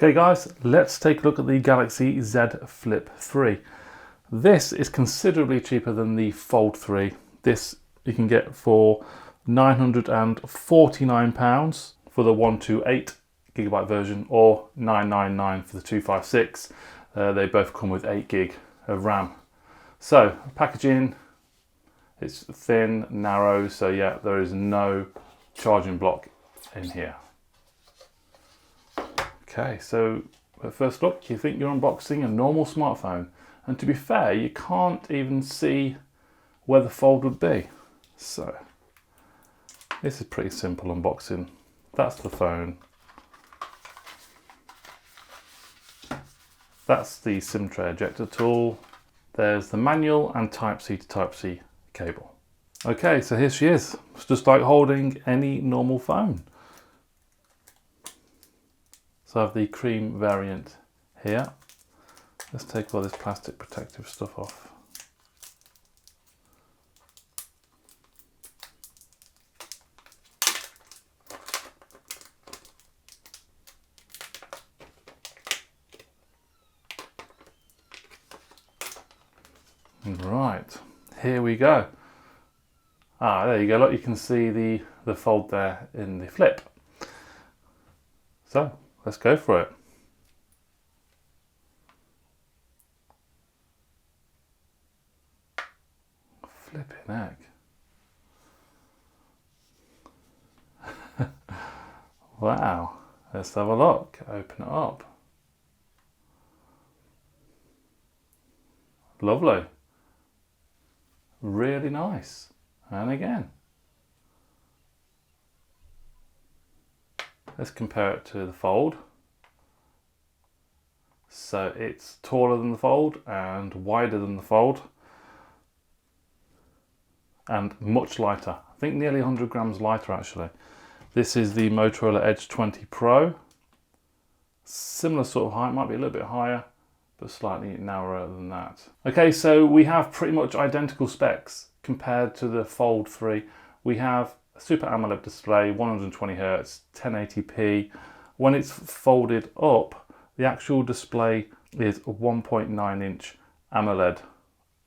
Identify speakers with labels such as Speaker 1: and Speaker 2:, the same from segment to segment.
Speaker 1: Okay guys, let's take a look at the Galaxy Z Flip 3. This is considerably cheaper than the Fold 3. This you can get for £949 for the 128GB version or £999 for the 256. They both come with 8GB of RAM. So packaging, it's thin, narrow, so yeah, there is no charging block in here. Okay, so at first look, you think you're unboxing a normal smartphone, and to be fair, you can't even see where the fold would be. So this is pretty simple unboxing. That's the phone. That's the SIM tray ejector tool. There's the manual and Type-C to Type-C cable. Okay, so here she is. It's just like holding any normal phone. So I have the cream variant here. Let's take all this plastic protective stuff off. Right, here we go. There you go. Look, you can see the fold there in the Flip. So let's go for it. Flipping heck. Wow. Let's have a look. Open it up. Lovely. Really nice. And again. Let's compare it to the Fold. So it's taller than the Fold and wider than the Fold and much lighter. I think nearly 100 grams lighter actually. This is the Motorola Edge 20 Pro. Similar sort of height, might be a little bit higher, but slightly narrower than that. Okay, so we have pretty much identical specs compared to the Fold 3. We have a Super AMOLED display, 120Hz, 1080p. When it's folded up, the actual display is a 1.9-inch AMOLED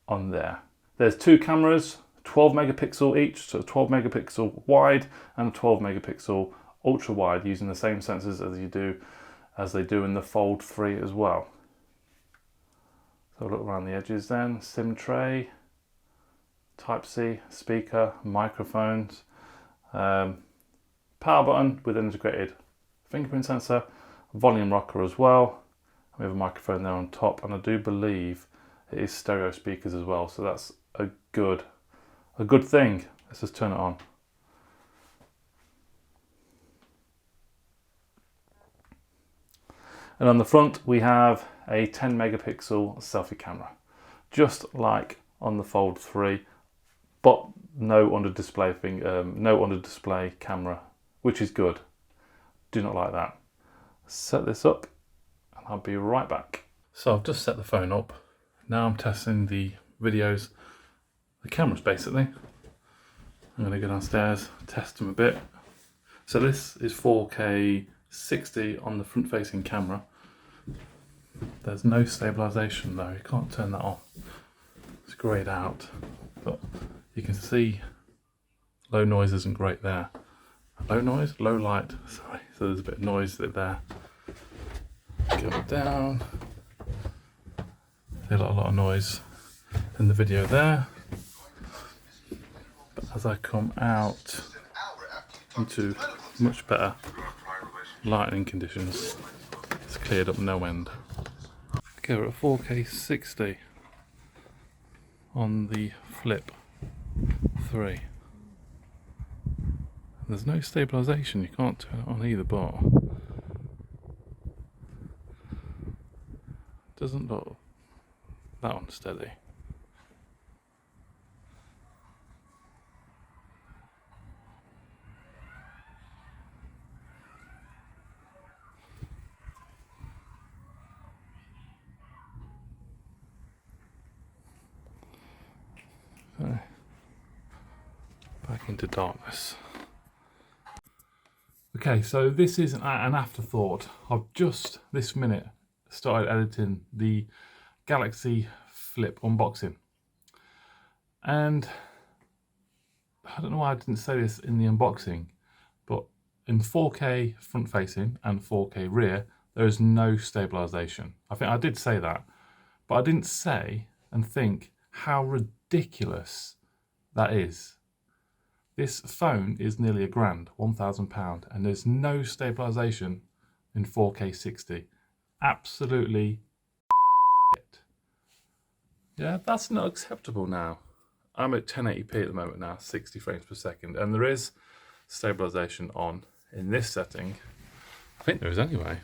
Speaker 1: on there. There's two cameras, 12 megapixel each, so 12 megapixel wide and 12 megapixel ultra wide, using the same sensors as they do in the Fold 3 as well. So look around the edges then, SIM tray, Type-C, speaker, microphones, power button with an integrated fingerprint sensor, volume rocker as well. We have a microphone there on top, and I do believe it is stereo speakers as well, so that's a good thing. Let's just turn it on. And on the front we have a 10 megapixel selfie camera, just like on the Fold 3, but no under display camera, which is good. Do not like that. Set this up and I'll be right back. So I've just set the phone up. Now I'm testing the videos, the cameras basically. I'm going to go downstairs, test them a bit. So this is 4K 60 on the front facing camera. There's no stabilization though, you can't turn that on. It's grayed out, but you can see low noise isn't great there. Low noise, low light, sorry, so there's a bit of noise there. Go down. A lot of noise in the video there. But as I come out into much better lighting conditions, it's cleared up no end. Okay, we're at 4K 60 on the Flip 3. There's no stabilization, you can't turn it on either, but it doesn't look that unsteady. Okay. Back into darkness. Okay, Okay, so this is an afterthought. I've just this minute started editing the Galaxy Flip unboxing. And I don't know why I didn't say this in the unboxing, but in 4K front facing and 4K rear, there is no stabilization. I think I did say that, but I didn't say and think how ridiculous that is. This phone is nearly £1,000, £1,000, and there's no stabilization in 4K 60. Absolutely shit. Yeah, that's not acceptable now. I'm at 1080p at the moment now, 60 frames per second, and there is stabilization on in this setting. I think there is anyway.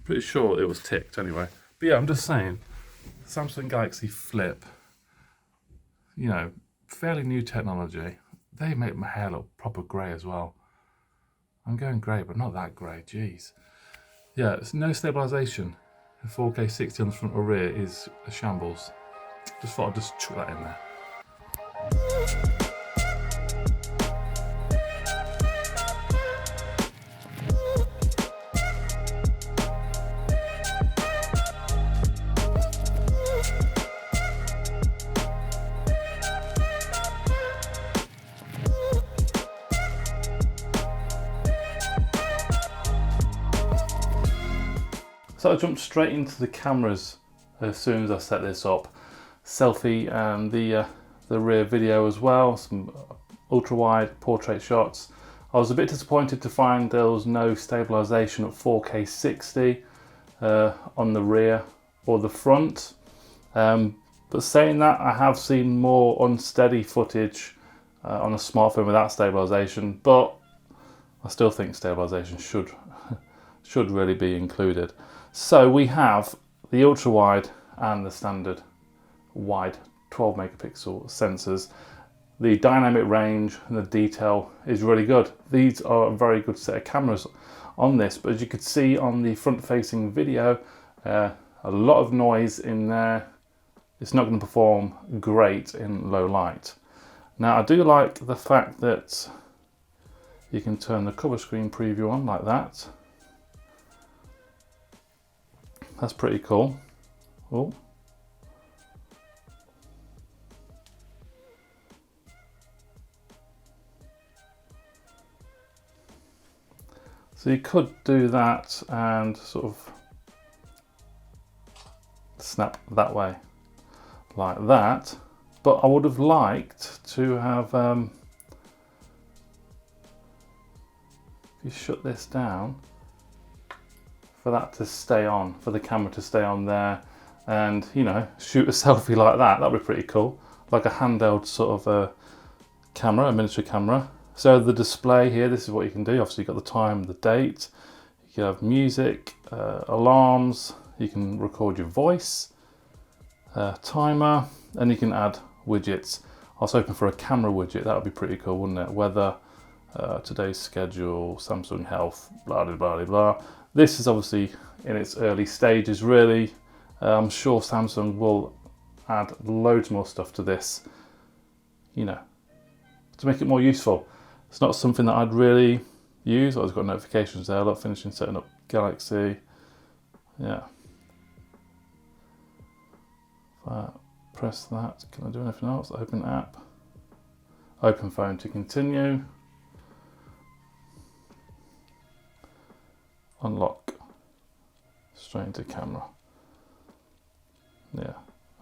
Speaker 1: Pretty sure it was ticked anyway. But yeah, I'm just saying, Samsung Galaxy Flip, you know, fairly new technology. They make my hair look proper grey as well. I'm going grey, but not that grey, jeez. Yeah, it's no stabilization. 4K 60 on the front or rear is a shambles. Just thought I'd just chuck that in there. So I jumped straight into the cameras as soon as I set this up. Selfie and the rear video as well, some ultra wide portrait shots. I was a bit disappointed to find there was no stabilization at 4K 60 on the rear or the front. But saying that, I have seen more unsteady footage on a smartphone without stabilization, but I still think stabilization should really be included. So we have the ultra wide and the standard wide 12 megapixel sensors. The dynamic range and the detail is really good. These are a very good set of cameras on this, but as you could see on the front facing video, a lot of noise in there. It's not going to perform great in low light. Now I do like the fact that you can turn the cover screen preview on like that. That's pretty cool. Oh. So you could do that and sort of snap that way, like that. But I would have liked to have, if you shut this down, for that to stay on, for the camera to stay on there, and you know, shoot a selfie like that. That'd be pretty cool, like a handheld sort of a camera, a miniature camera. So the display here, this is what you can do. Obviously, you've got the time, the date. You can have music, alarms. You can record your voice, timer, and you can add widgets. I was hoping for a camera widget. That would be pretty cool, wouldn't it? Weather, today's schedule, Samsung Health, blah blah blah blah. This is obviously in its early stages, really. I'm sure Samsung will add loads more stuff to this, you know, to make it more useful. It's not something that I'd really use. I've got notifications there. Look, finishing setting up Galaxy. Yeah. If I press that, can I do anything else? Open app. Open phone to continue. Unlock. Straight into camera. Yeah.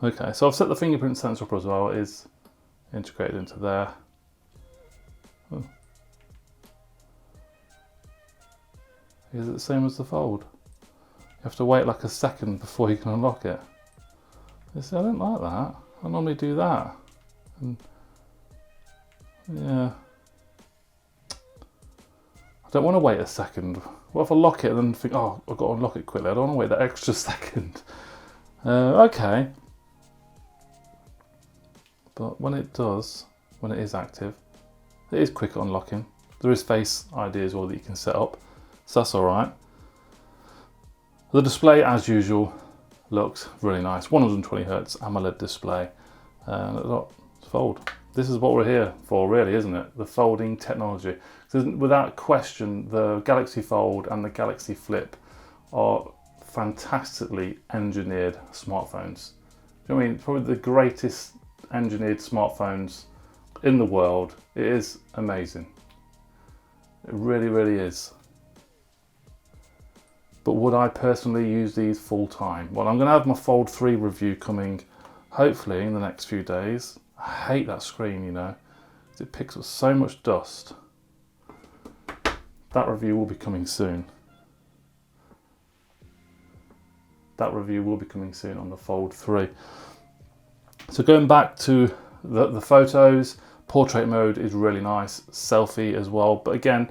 Speaker 1: Okay, so I've set the fingerprint sensor up as well. It is integrated into there. Oh. Is it the same as the Fold? You have to wait like a second before you can unlock it. You see, I don't like that. I normally do that. And yeah. I don't want to wait a second. What if I lock it and then think, oh, I've got to unlock it quickly. I don't want to wait that extra second. Okay. But when it does, when it is active, it is quick at unlocking. There is Face ID as well that you can set up. So that's all right. The display, as usual, looks really nice. 120Hz AMOLED display. And look, Fold. this is what we're here for, really, isn't it? The folding technology. So without question, the Galaxy Fold and the Galaxy Flip are fantastically engineered smartphones. Do you know what I mean? Probably the greatest engineered smartphones in the world. It is amazing. It really, really is. But would I personally use these full time? Well, I'm going to have my Fold 3 review coming hopefully in the next few days. I hate that screen, you know, because it picks up so much dust. That review will be coming soon. That review will be coming soon on the Fold 3. So going back to the photos, portrait mode is really nice, selfie as well. But again,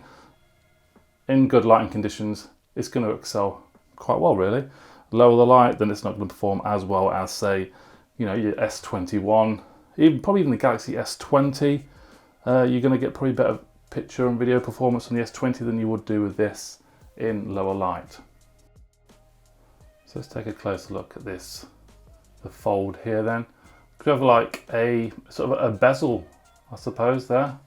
Speaker 1: in good lighting conditions, it's going to excel quite well, really. Lower the light, then it's not going to perform as well as, say, you know, your S21, probably even the Galaxy S20. You're going to get probably better picture and video performance on the S20 than you would do with this in lower light. So let's take a closer look at this, the Fold here then. Could have like a sort of a bezel, I suppose, there.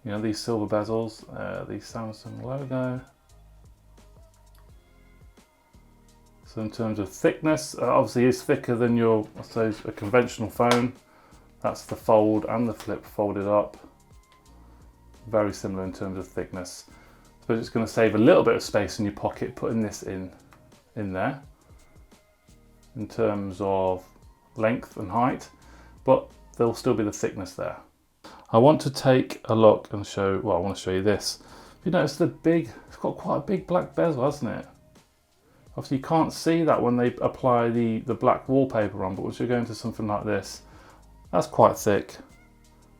Speaker 1: You know, these silver bezels, the Samsung logo. So in terms of thickness, obviously it's thicker than your, I suppose, a conventional phone. That's the Fold and the Flip folded up. Very similar in terms of thickness. So it's going to save a little bit of space in your pocket putting this in there. In terms of length and height, but there'll still be the thickness there. I want to take a look and show, well, I want to show you this. You notice it's got quite a big black bezel, hasn't it? Obviously you can't see that when they apply the black wallpaper on, but once you're going to something like this, that's quite thick.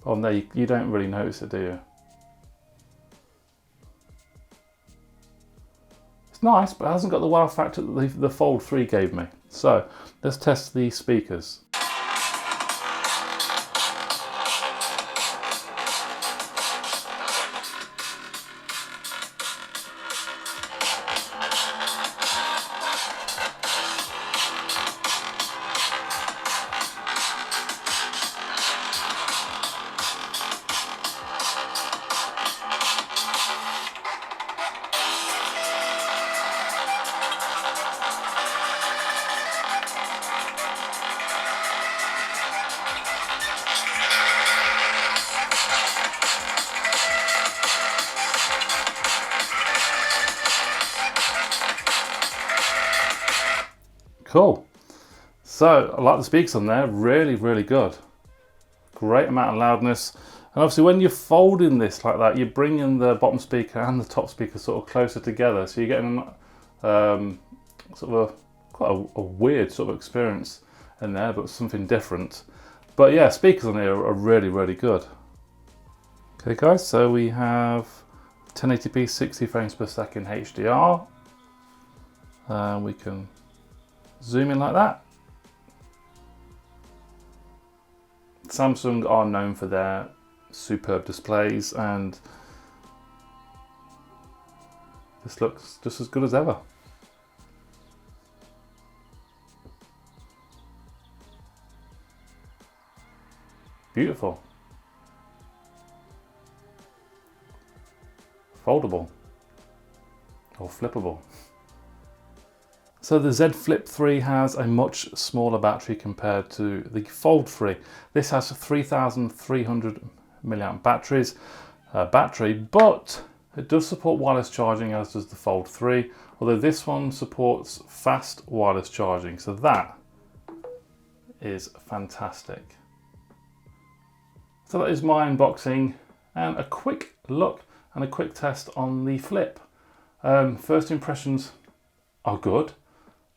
Speaker 1: On there, you don't really notice it, do you? It's nice, but it hasn't got the wow factor that the Fold 3 gave me. So let's test the speakers. Cool. So I like the speakers on there, really, really good. Great amount of loudness. And obviously when you're folding this like that, you're bringing the bottom speaker and the top speaker sort of closer together. So you're getting sort of quite a weird sort of experience in there, but something different. But yeah, speakers on here are really, really good. Okay guys, so we have 1080p 60 frames per second HDR. We can zoom in like that. Samsung are known for their superb displays, and this looks just as good as ever. Beautiful. Foldable or flippable. So the Z Flip 3 has a much smaller battery compared to the Fold 3. This has 3,300 milliamp battery, but it does support wireless charging, as does the Fold 3, although this one supports fast wireless charging, so that is fantastic. So that is my unboxing and a quick look and a quick test on the Flip. First impressions are good.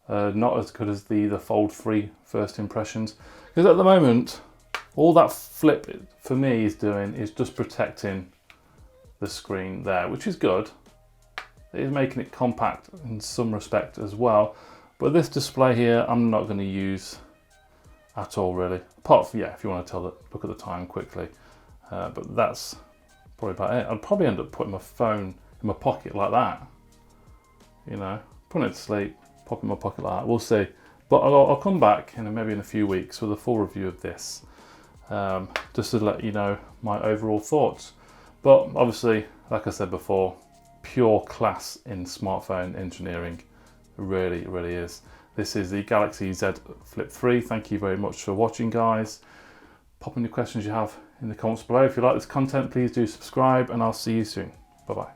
Speaker 1: Not as good as the Fold 3 first impressions, because at the moment all that Flip for me is doing is just protecting the screen there, which is good. It is making it compact in some respect as well, but this display here I'm not going to use at all, really, apart from, yeah, if you want to look at the time quickly, but that's probably about it. I'd probably end up putting my phone in my pocket like that, you know, putting it to sleep, pop in my pocket like that. We'll see. But I'll come back maybe in a few weeks with a full review of this. just to let you know my overall thoughts. But obviously, like I said before, pure class in smartphone engineering, really is. This is the Galaxy Z Flip 3. Thank you very much for watching, guys. Pop any questions you have in the comments below. If you like this content, please do subscribe, and I'll see you soon. Bye bye.